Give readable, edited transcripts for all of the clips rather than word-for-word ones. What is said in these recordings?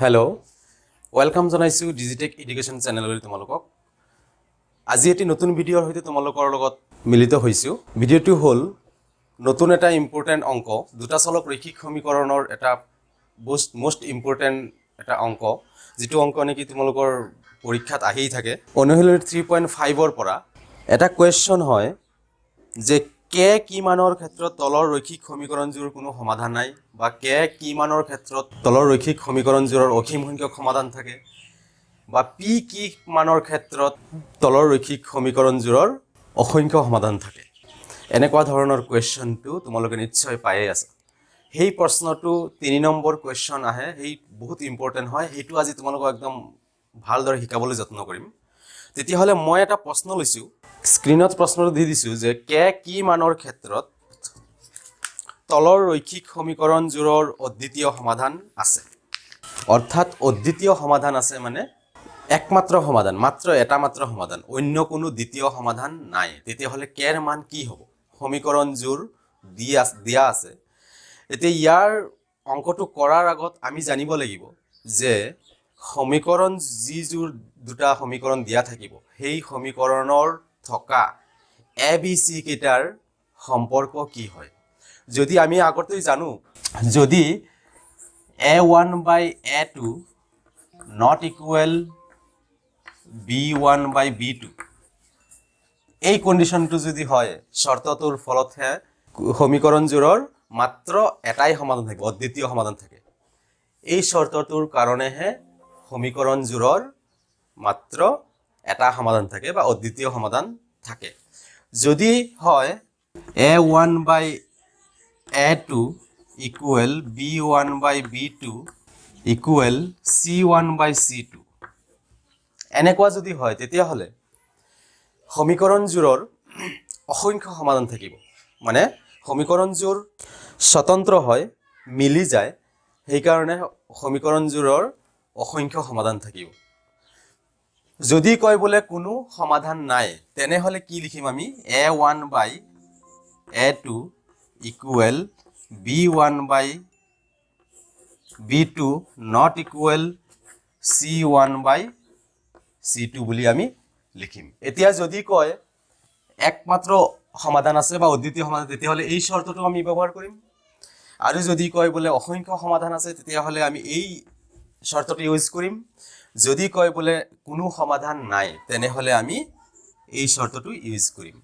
Hello' welcome জনাইছোঁ Digitech education চেনেললৈ তোমালোকক। আজি এটি নতুন ভিডিঅ'ৰ সৈতে তোমালোকৰ লগত মিলিত হৈছোঁ। ভিডিঅ'টো হ'ল নতুন এটা ইম্পৰ্টেণ্ট অংক, দুটা চলক ৰৈখিক সমীকৰণৰ এটা most ইম্পৰ্টেণ্ট এটা অংক, যিটো অংক নেকি তোমালোকৰ পৰীক্ষাত আহিয়ে থাকে। অনুশীলনী 3.5ৰ পৰা এটা কুৱেশ্যন হয় যে কে কি মানৰ ক্ষেত্ৰত তলৰ ৰৈখিক সমীকৰণযোৰ কোনো সমাধান নাই, বা কে কি মানৰ ক্ষেত্ৰত তলৰ ৰৈখিক সমীকৰণযোৰৰ অসীম সংখ্যক সমাধান থাকে, বা পি কি মানৰ ক্ষেত্ৰত তলৰ ৰৈখিক সমীকৰণযোৰৰ অসংখ্য সমাধান থাকে। এনেকুৱা ধৰণৰ কুৱেশ্যনটো তোমালোকে নিশ্চয় পায়ে আছা। সেই প্ৰশ্নটো 3 নম্বৰ কুৱেশ্যন আহে, সেই বহুত ইম্পৰ্টেণ্ট হয়। সেইটো আজি তোমালোকক একদম ভালদৰে শিকাবলৈ যত্ন কৰিম। তেতিয়াহ'লে মই এটা প্ৰশ্ন লৈছোঁ, স্ক্ৰীনত প্ৰশ্নটো দি দিছোঁ যে কে কি মানৰ ক্ষেত্ৰত তলৰ ৰৈখিক সমীকৰণযোৰৰ অদ্বিতীয় সমাধান আছে। অৰ্থাৎ অদ্বিতীয় সমাধান আছে মানে একমাত্ৰ সমাধান, মাত্ৰ এটা মাত্ৰ সমাধান, অন্য কোনো দ্বিতীয় সমাধান নাই। তেতিয়াহ'লে কেৰ মান কি হ'ব? সমীকৰণযোৰ দিয়া আছে। এতিয়া ইয়াৰ অংকটো কৰাৰ আগত আমি জানিব লাগিব যে সমীকৰণ যিযোৰ দুটা সমীকৰণ দিয়া থাকিব, সেই সমীকৰণৰ থকা এ বি চি কেইটাৰ সম্পৰ্ক কি হয়। যদি আমি আগতেই জানো, যদি a1/a2 not equal b1/b2, এই কণ্ডিশ্যনটো যদি হয়, চৰ্তটোৰ ফলতহে সমীকৰণযোৰৰ মাত্ৰ এটাই সমাধান থাকে, অদ্বিতীয় সমাধান থাকে। এই চৰ্তটোৰ কাৰণেহে সমীকৰণযোৰৰ মাত্ৰ এটা সমাধান থাকে বা অদ্বিতীয় সমাধান থাকে। যদি হয় a1/a2 equal b1/b2 equal c1/c2, এনেকুৱা যদি হয়, তেতিয়াহ'লে সমীকৰণযোৰৰ অসংখ্য সমাধান থাকিব। মানে সমীকৰণযোৰ স্বতন্ত্ৰ হয়, মিলি যায়, সেইকাৰণে সমীকৰণযোৰৰ অসংখ্য সমাধান থাকিব। যদি কয় বোলে কোনো সমাধান নাই, তেনেহ'লে কি লিখিম আমি? a1/a2 equal b1/b2 not equal c1/c2 বুলি আমি লিখিম। এতিয়া যদি কয় একমাত্ৰ সমাধান আছে বা অদ্বিতীয় সমাধান, তেতিয়াহ'লে এই চৰ্তটো আমি ব্যৱহাৰ কৰিম। আৰু যদি কয় বোলে অসংখ্য সমাধান আছে, তেতিয়াহ'লে আমি এই চৰ্তটো ইউজ কৰিম। যদি কয় বোলে কোনো সমাধান নাই, তেনেহ'লে আমি এই চৰ্তটো ইউজ কৰিম।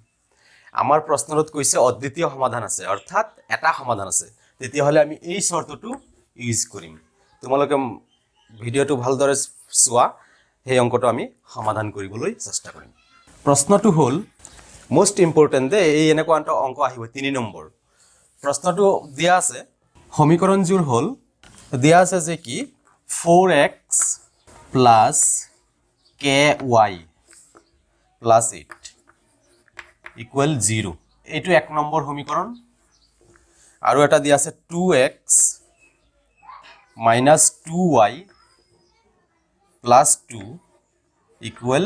আমাৰ প্ৰশ্নটোত কৈছে অদ্বিতীয় সমাধান আছে, অৰ্থাৎ এটা সমাধান আছে, তেতিয়াহ'লে আমি এই চৰ্তটো ইউজ কৰিম। তোমালোকে ভিডিঅ'টো ভালদৰে চোৱা, সেই অংকটো আমি সমাধান কৰিবলৈ চেষ্টা কৰিম। প্ৰশ্নটো হ'ল most ইম্পৰ্টেণ্ট দেই, এই এনেকুৱা এটা অংক আহিব 3 নম্বৰ। প্ৰশ্নটো দিয়া আছে, সমীকৰণযোৰ হ'ল দিয়া আছে যে কি 4x plus ky plus 8 equal 0, এইটো 1 নম্বৰ সমীকৰণ। আৰু এটা দিয়া আছে 2x minus 2y plus 2 equal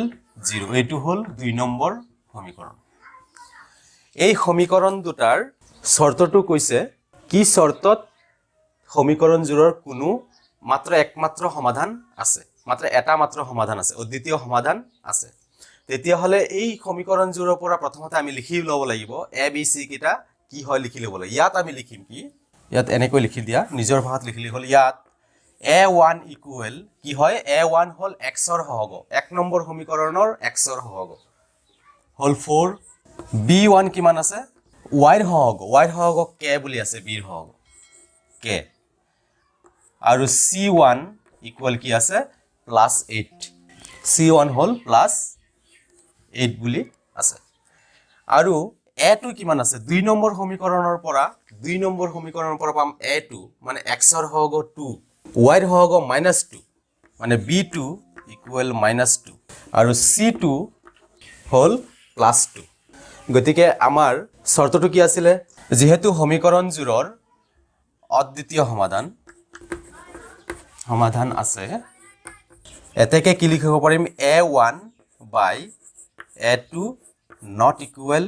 0, এইটো হ'ল 2 নম্বৰ সমীকৰণ। এই সমীকৰণ দুটাৰ চৰ্তটো কৈছে কি চৰ্তত সমীকৰণযোৰৰ কোনো মাত্ৰ একমাত্ৰ সমাধান আছে, মাত্ৰ এটা মাত্ৰ সমাধান আছে, অদ্বিতীয় সমাধান আছে। তেতিয়াহ'লে এই সমীকৰণযোৰৰ পৰা প্ৰথমতে আমি লিখি ল'ব লাগিব এ বি চি কেইটা কি হয়, লিখি ল'ব লাগিব। ইয়াত আমি লিখিম কি, ইয়াত এনেকৈ লিখি দিয়া, নিজৰ ভাষাত লিখিলে হ'ল। ইয়াত a1 ইকুৱেল কি হয়, a1 হ'ল এক্সৰ সহগ, 1 নম্বৰ সমীকৰণৰ এক্সৰ সহগ হ'ল 4। b1 কিমান আছে, ৱাইৰ সহগ, ৱাইৰ সহগক কে বুলি আছে, বিৰ সহগ কে। আৰু c1 ইকুৱেল কি আছে, +8, c1 হ'ল +8 বুলি আছে। আৰু a2 কিমান আছে, 2 নম্বৰ সমীকৰণৰ পৰা, 2 নম্বৰ সমীকৰণৰ পৰা পাম a2 মানে এক্সৰ সহগ 2, ৱাইৰ সহগ -2 মানে b2 ইকুৱেল -2, আৰু c2 হ'ল +2। গতিকে আমাৰ চৰ্তটো কি আছিলে, যিহেতু সমীকৰণযোৰৰ অদ্বিতীয় সমাধান আছে, এতেকে কি লিখিব পাৰিম, a1/a2 not equal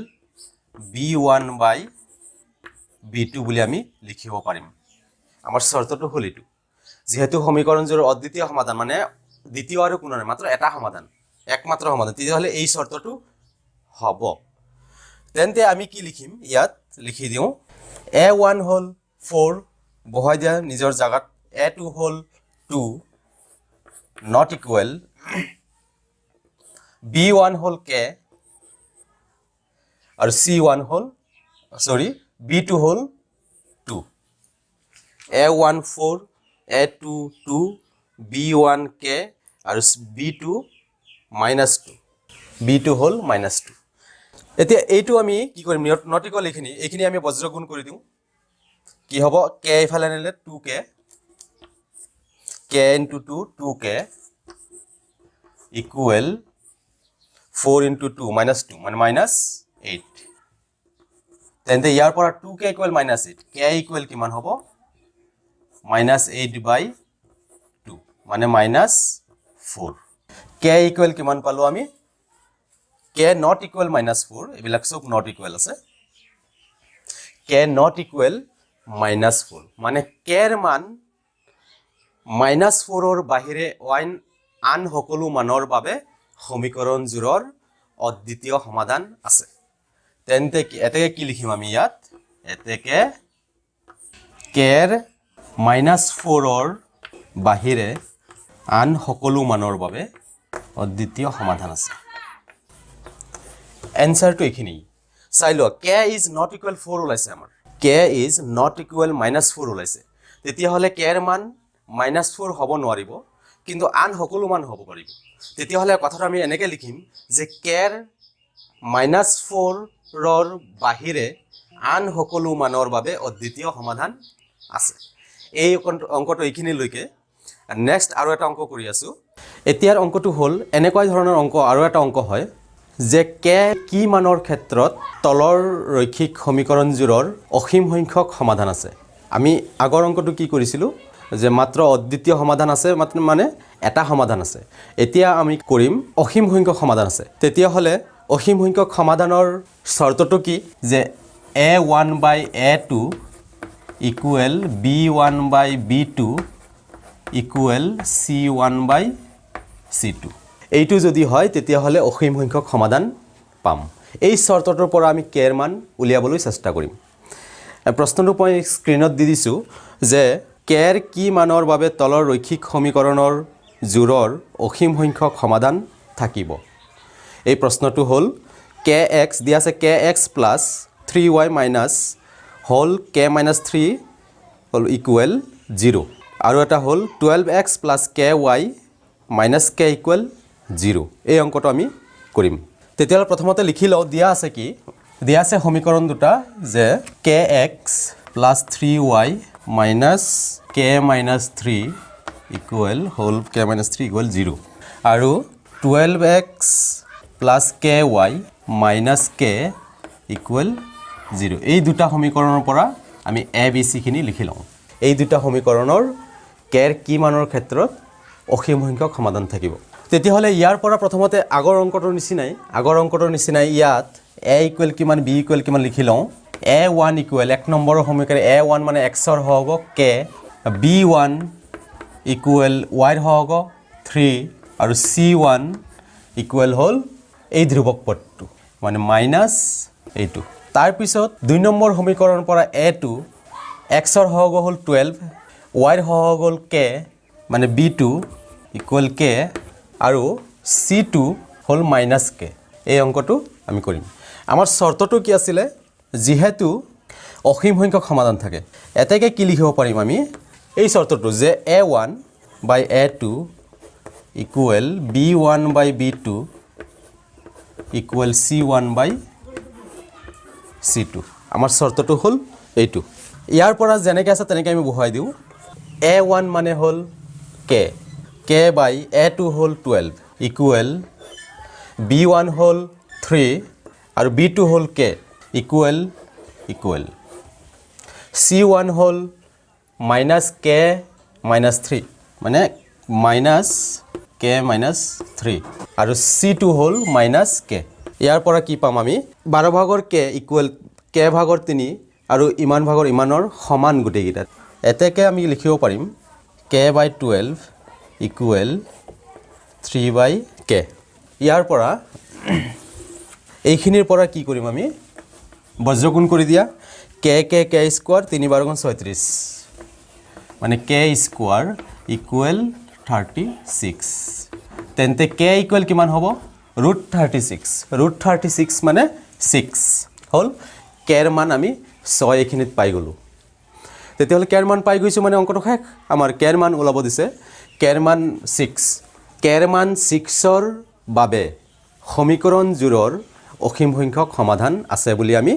b1/b2 বুলি আমি লিখিব পাৰিম। আমাৰ চৰ্তটো হ'ল এইটো যেহেতু সমীকৰণযোৰৰ অদ্বিতীয় সমাধান মানে দ্বিতীয় আৰু কোনো নাই মাত্ৰ এটা সমাধান একমাত্ৰ সমাধান তেতিয়াহ'লে এই শৰ্তটো হ'ব তেন্তে আমি কি লিখিম ইয়াত লিখি দিওঁ a1 হ'ল 4 বহাই দিয়া নিজৰ জাগাত a2 হ'ল 2 not equal b1 হ'ল k আৰু c1 হ'ল b2 হ'ল 2 a1 4 a2 2 b1 k আৰু b2 -2 b2 হ'ল -2 এতিয়া এইটো আমি কি কৰিম not equal এইখিনি আমি বজ্ৰগুণ কৰি দিওঁ কি হ'ব k ইফালে আনিলে 2k k into 2 2k equal 4 into 2 -2 মানে -8 তেন্তে ইয়াৰ পৰা 2k equal -8 k equal কিমান হ'ব -8/2 মানে -4 k equal কিমান পালো আমি k not equal -4 এবিলাক সব not equal আছে k not equal -4 মানে k এর মান -4 ৰ বাহিৰে আন সকলো মানৰ বাবে সমীকৰণজোৰৰ অদ্বিতীয় সমাধান আছে তেন্তে এতেকে কি লিখিম আমি ইয়াত এতেকে k এর -4 ৰ বাহিৰে আন সকলো মানৰ বাবে অদ্বিতীয় সমাধান আছে answer to এখিনি চাই ল k is not equal 4 ওলাইছে আমাৰ k is not equal -4 ওলাইছে তেতিয়া হলে k এৰ মান -4 হ'ব নোৱাৰিব কিন্তু আন সকলো মান হ'ব পাৰিব তেতিয়া হলে কথাটো আমি এনেকে লিখিম যে k এৰ -4 ৰ বাহিৰে আন সকলো মানৰ বাবে অদ্বিতীয় সমাধান আছে এই অংকটো এইখিনি লৈকে নেক্সট আৰু এটা অংক কৰি আছো এতিয়াৰ অংকটো হ'ল এনেকুৱা ধৰণৰ অংক আৰু এটা অংক হয় যে k কি মানৰ ক্ষেত্ৰত তলৰ ৰৈখিক সমীকৰণজোৰৰ অসীম সংখ্যক সমাধান আছে আমি আগৰ অংকটো কি কৰিছিলো যে মাত্ৰ অদ্বিতীয় সমাধান আছে মানে এটা সমাধান আছে এতিয়া আমি কৰিম অসীম সংখ্যক সমাধান আছে তেতিয়া হলে অসীম সংখ্যক সমাধানৰ শৰ্তটো কি যে a1/a2 equal b1/b2 equal c1/c2 এইটো যদি হয় তেতিয়া হলে অসীম সংখ্যক সমাধান পাম এই শৰ্তটোৰ পৰা আমি k এৰ মান উলিয়াবলৈ চেষ্টা কৰিম প্ৰশ্নটো মই স্ক্ৰিনত দি দিছো যে k এৰ কি মানৰ বাবে তলৰ ৰৈখিক সমীকৰণৰ জোৰৰ অসীম সংখ্যক সমাধান থাকিব এই প্ৰশ্নটো হ'ল kx দিয়া আছে kx plus 3y minus whole k minus 3 whole equal 0 আৰু এটা হ'ল 12x plus ky minus k equal 0 এই অংকটো আমি কৰিম তেতিয়ালে প্ৰথমতে লিখি লও দিয়া আছে কি দিয়া আছে সমীকৰণ দুটা যে kx plus 3y minus k minus 3 equal whole k minus 3 equal 0 আৰু 12x plus ky minus k equal 0 এই দুটা সমীকৰণৰ পৰা আমি a b c খিনি লিখি লওঁ এই দুটা সমীকৰণৰ k এৰ কি মানৰ ক্ষেত্ৰত অসীম সংখ্যক সমাধান থাকিব তেতিয়া হলে ইয়াৰ পৰা প্ৰথমতে আগৰ অংকটোৰ নিচিনাই ইয়াত a equal কিমান b equal কিমান লিখি লওঁ a1 equal এক নম্বৰৰ সমীকৰণ a1 মানে x ৰ হ'ব k b1 equal y ৰ হ'ব 3 আৰু c1 equal হ'ল এই ধ্ৰুৱক পদটো মানে মাইনাস এইটো তাৰ পিছত দুই নম্বৰ সমীকৰণৰ পৰা a2 x ৰ হ'ব হ'ল 12 y ৰ হ'ব হ'ল k মানে b2 equal k আৰু c2 হ'ল মাইনাস k এই অংকটো আমি কৰিম আমাৰ শৰ্তটো কি আছিল যেহেতু অসীম সংখ্যক সমাধান থাকে এতেকে কি লিখিব পাৰিম আমি এই শৰ্তটো যে a1/a2 equal b1/b2 equal c1/c2 আমাৰ শৰ্তটো হ'ল এইটো ইয়াৰ পৰা যেনেকৈ আছে তেনেকৈ আমি বহাই দিওঁ a1 মানে হ'ল k by a2 হ'ল 12 equal b1 হ'ল 3 আৰু b2 হ'ল k equal c1 হ'ল minus k minus 3 মানে minus k minus 3 আৰু c2 হ'ল minus k ইয়াৰ পৰা কি পাম আমি 12 ভাগৰ k equal k ভাগৰ 3 আৰু ইমান ভাগৰ ইমানৰ সমান গুটেকিটা এতেকে আমি লিখিব পাৰিম k/12 ইকুৱেল 3/k ইয়াৰ পৰা এইখিনিৰ পৰা কি কৰিম আমি বজ্ৰগুণ কৰি দিয়া k স্কোয়াৰ 3 * 36 মানে k স্কোয়াৰ ইকুৱেল 36 তেন্তে k ইকুৱেল কিমান হ'ব √36 মানে 6 হল k এর মান আমি 6 এখিনিত পাই গলো তেতিয়াহলে k এর মান পাই গৈছো মানে অঙ্কটো শেষ আমাৰ k এৰ মান ওলাব দিছে k এৰ মান 6 k এৰ মান 6 ৰ বাবে সমীকৰণ জোৰৰ অসীম সংখ্যক সমাধান আছে বুলি আমি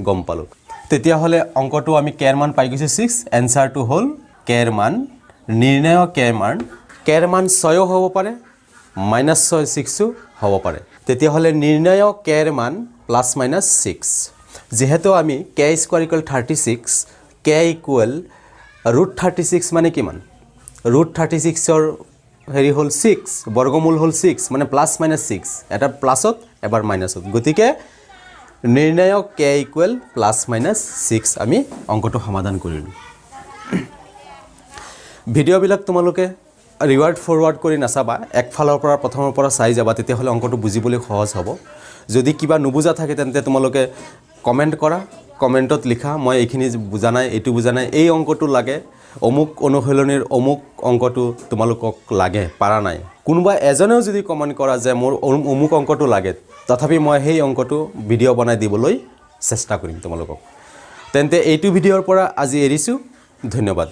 গম পালো তেতিয়াহলে অঙ্কটো আমি k এর মান পাই গৈছো 6 এনসারটো হল k এর মান নিৰ্ণয় k এৰ মান 6 হ'ব পাৰে -6 হ'ব পাৰে তেতিয়াহলে নিৰ্ণয় k এৰ মান +-6 যেহেতু আমি k square equal 36 k equal √36 মানে কিমান √36 ৰ হেৰি হল 6 বৰ্গমূল হল 6 মানে +-6 এটা প্লাসত এবাৰ মাইনাসত গতিকে নিৰ্ণয় k ইকুয়াল +-6 আমি অঙ্কটো সমাধান কৰিলো ভিডিও বিলাক তোমালোকে ৰিওয়াৰ্ড ফৰওয়াৰ্ড কৰি নাচাবা একফালৰ পৰা প্ৰথমৰ পৰা চাই যাবা তেতিয়াহলে অঙ্কটো বুজিবলৈ সহজ হ'ব যদি কিবা নুবুজা থাকে তেন্তে তোমালোকে কমেন্ট কৰা কমেন্টত লিখা মই এইখিনি বুজা নাই এটো বুজা নাই এই অঙ্কটো লাগে অমুক অনুশীলনীৰ অমুক অঙ্কটো তোমালোকক লাগে পাৰা নাই কোনোবা এজনেও যদি কমেন্ট কৰা যে মোৰ অমুক অঙ্কটো লাগে তথাপি মই সেই অঙ্কটো ভিডিও বনাই দিবলৈ চেষ্টা কৰিম তোমালোকক তেন্তে এইটো ভিডিওৰ পৰা আজি এৰিছো ধন্যবাদ